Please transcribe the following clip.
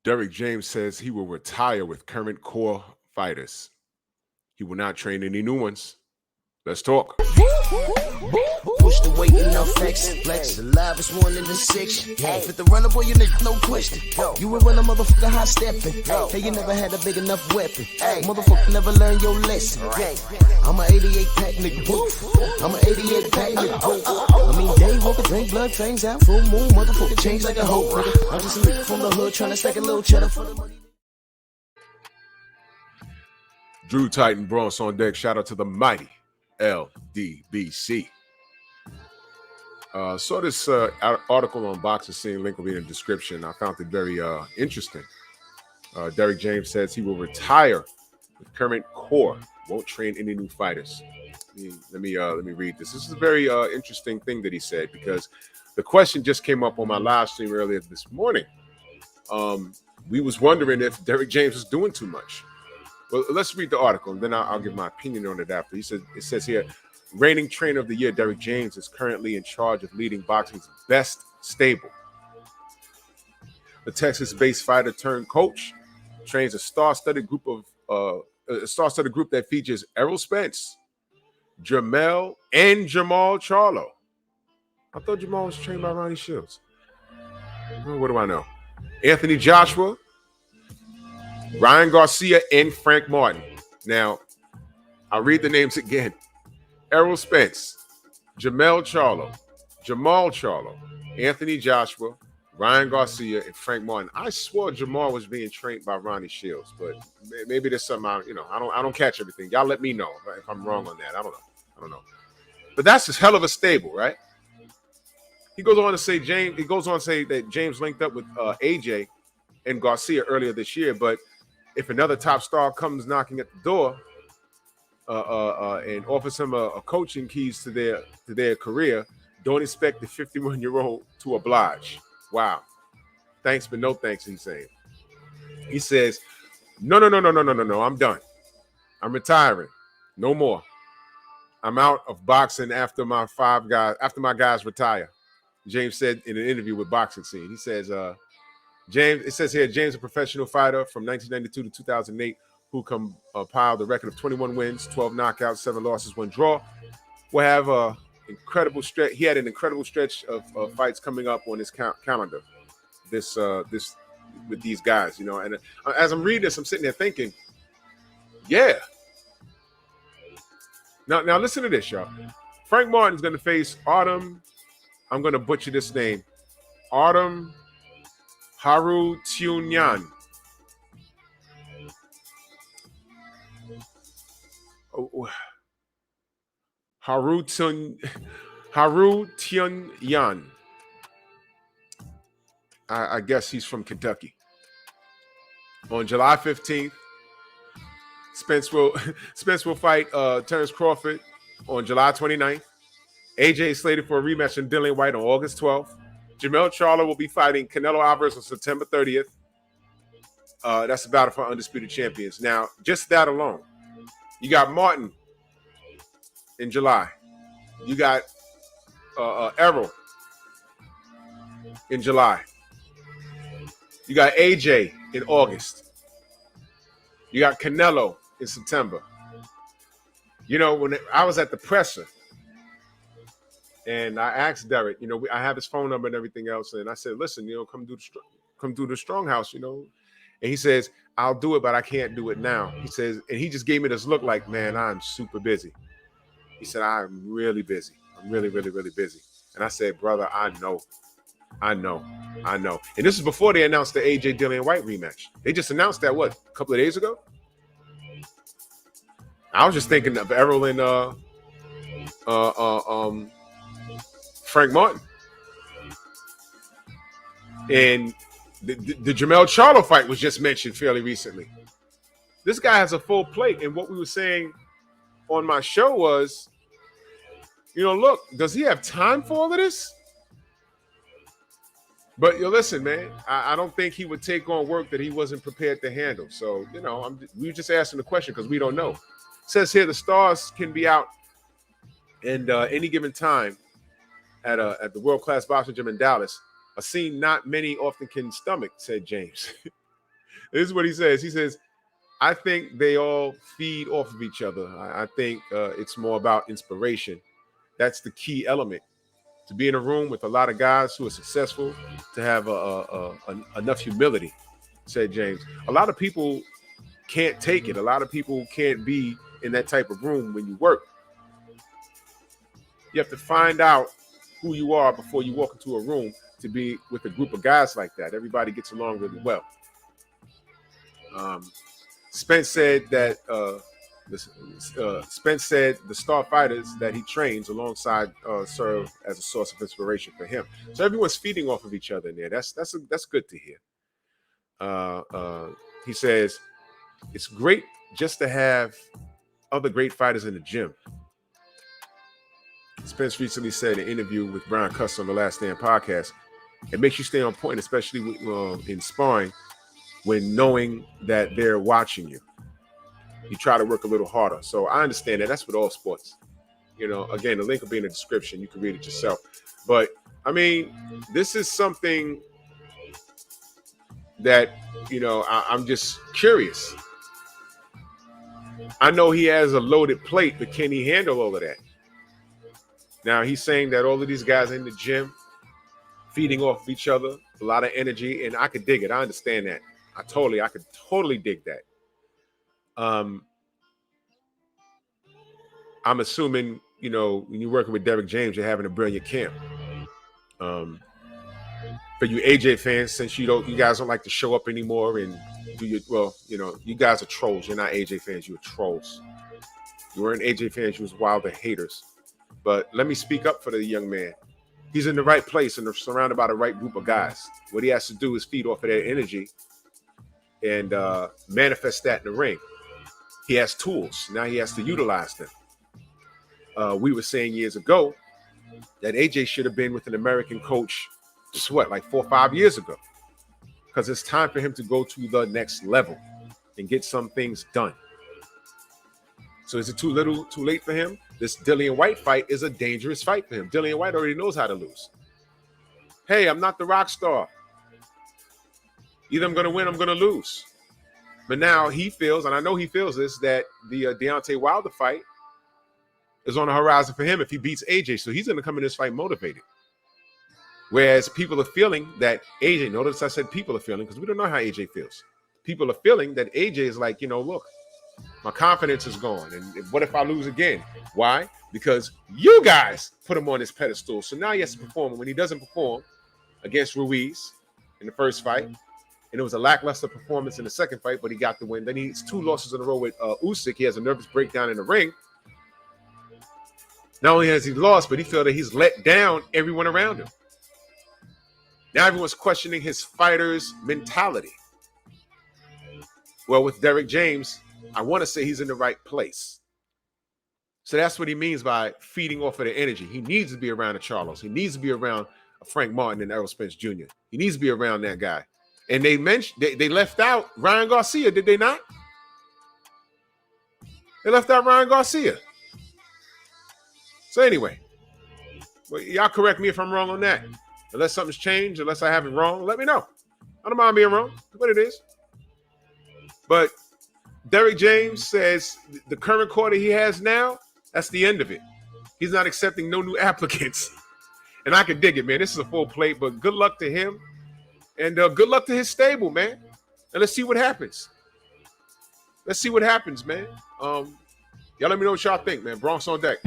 Derrick James says he will retire with current core fighters. He will not train any new ones. Let's talk. Push the weight in no flex. Flex the live is one in the six. Fit the runner boy, you nigga, no question. You will run a motherfucker high stepping. Hey, you never had a big enough weapon. Motherfucker never learned your lesson. I'm a 88 pack nigga. I'm a 88 pack nigga. I mean, day walker, drink blood, fangs out, full moon. Motherfucker change like a hoe. I'm just a nigga from the hood trying to stack a little cheddar for the money. Drew Titan Bronx on deck. Shout out to the mighty LDBC. Saw this article on Boxing Scene. Link will be in the description. I found it very interesting. Derrick James says he will retire with current core. Won't train any new fighters. Let me read this. This is a very interesting thing that he said, because the question just came up on my live stream earlier this morning. We was wondering if Derrick James was doing too much. Well, let's read the article, and then I'll give my opinion on it after. It says here, reigning trainer of the year, Derrick James, is currently in charge of leading boxing's best stable. The Texas-based fighter turned coach trains a star-studded group that features Errol Spence, Jamal Charlo. I thought Jamal was trained by Ronnie Shields. Well, what do I know? Anthony Joshua, Ryan Garcia, and Frank Martin. Now, I'll read the names again. Errol Spence, Jamal Charlo, Anthony Joshua, Ryan Garcia, and Frank Martin. I swore Jamal was being trained by Ronnie Shields, but maybe there's something I don't catch everything. Y'all let me know if I'm wrong on that. I don't know. But that's a hell of a stable, right? He goes on to say that James linked up with AJ and Garcia earlier this year, but if another top star comes knocking at the door and offers him a coaching keys to their career, don't expect the 51-year-old to oblige. Wow. Thanks, but no thanks, he's saying. He says, no, I'm done. I'm retiring. No more. I'm out of boxing after my guys retire. James said in an interview with Boxing Scene. He says, James, it says here, James, a professional fighter from 1992 to 2008, who compiled a record of 21 wins, 12 knockouts, 7 losses, 1 draw, will have an incredible stretch. He had an incredible stretch of fights coming up on his calendar. This with these guys, And as I'm reading this, I'm sitting there thinking, yeah. Now listen to this, y'all. Frank Martin's going to face Artem. I'm going to butcher this name. Artem Harutyunyan. Harutyunyan. I guess he's from Kentucky. On July 15th, Spence will fight Terrence Crawford on July 29th. AJ is slated for a rematch in Dillian White on August 12th. Jamal Charlo will be fighting Canelo Alvarez on September 30th. That's the battle for undisputed champions. Now, just that alone, you got Martin in July. You got Errol in July. You got AJ in August. You got Canelo in September. When I was at the presser, and I asked Derrick, I have his phone number and everything else, and I said, listen, come do the Strong House, And he says, I'll do it, but I can't do it now. He says, and he just gave me this look like, man, I'm super busy. He said, I'm really busy. I'm really, really, really busy. And I said, brother, I know. And this is before they announced the AJ Dillian White rematch. They just announced that, a couple of days ago? I was just thinking of Errol and Frank Martin. And the Jamal Charlo fight was just mentioned fairly recently. This guy has a full plate. And what we were saying on my show was, look, does he have time for all of this? But listen, man, I don't think he would take on work that he wasn't prepared to handle. So, we were just asking the question because we don't know. It says here the stars can be out and any given time at the world-class boxing gym in Dallas, a scene not many often can stomach, said James. This is what he says. He says, I think they all feed off of each other. I think it's more about inspiration. That's the key element. To be in a room with a lot of guys who are successful, to have enough humility, said James. A lot of people can't take it. A lot of people can't be in that type of room when you work. You have to find out who you are before you walk into a room to be with a group of guys like that. Everybody gets along really well. Spence said that Spence said the star fighters that he trains alongside serve as a source of inspiration for him. So everyone's feeding off of each other in there. That's good to hear. He says it's great just to have other great fighters in the gym. Spence recently said in an interview with Brian Custer on the Last Stand podcast, it makes you stay on point, especially in sparring, when knowing that they're watching you. You try to work a little harder. So I understand that. That's with all sports. You know, again, the link will be in the description. You can read it yourself. But, I mean, this is something that, you know, I'm just curious. I know he has a loaded plate, but can he handle all of that? Now, he's saying that all of these guys in the gym, feeding off of each other, a lot of energy, and I could dig it. I understand that. I could totally dig that. I'm assuming, you know, when you're working with Derrick James, you're having a brilliant camp. For you AJ fans, since you guys don't like to show up anymore and you guys are trolls. You're not AJ fans, you're trolls. You weren't AJ fans, you was wilder haters. But let me speak up for the young man. He's in the right place and surrounded by the right group of guys. What he has to do is feed off of that energy and manifest that in the ring. He has tools. Now he has to utilize them. We were saying years ago that AJ should have been with an American coach, like 4 or 5 years ago, because it's time for him to go to the next level and get some things done. So is it too late for him? This Dillian White fight is a dangerous fight for him. Dillian White already knows how to lose. Hey, I'm not the rock star. Either I'm going to win, I'm going to lose. But now he feels, and I know he feels this, that the Deontay Wilder fight is on the horizon for him if he beats AJ. So he's going to come in this fight motivated. Whereas people are feeling that AJ, notice I said people are feeling because we don't know how AJ feels. People are feeling that AJ is like, look, my confidence is gone. And what if I lose again? Why? Because you guys put him on this pedestal. So now he has to perform. And when he doesn't perform against Ruiz in the first fight, and it was a lackluster performance in the second fight, but he got the win. Then he's 2 losses in a row with Usyk. He has a nervous breakdown in the ring. Not only has he lost, but he feels that he's let down everyone around him. Now everyone's questioning his fighter's mentality. Well, with Derrick James, I want to say he's in the right place. So that's what he means by feeding off of the energy. He needs to be around a Charlos. He needs to be around a Frank Martin and Errol Spence Jr. He needs to be around that guy. And they left out Ryan Garcia, did they not? They left out Ryan Garcia. So anyway, well, y'all correct me if I'm wrong on that. Unless something's changed, unless I have it wrong, let me know. I don't mind being wrong. What it is. But Derrick James says the current quarter he has now, that's the end of it. He's not accepting no new applicants. And I can dig it, man. This is a full plate, but good luck to him. And good luck to his stable, man. And let's see what happens. Let's see what happens, man. Y'all let me know what y'all think, man. Bronx on deck.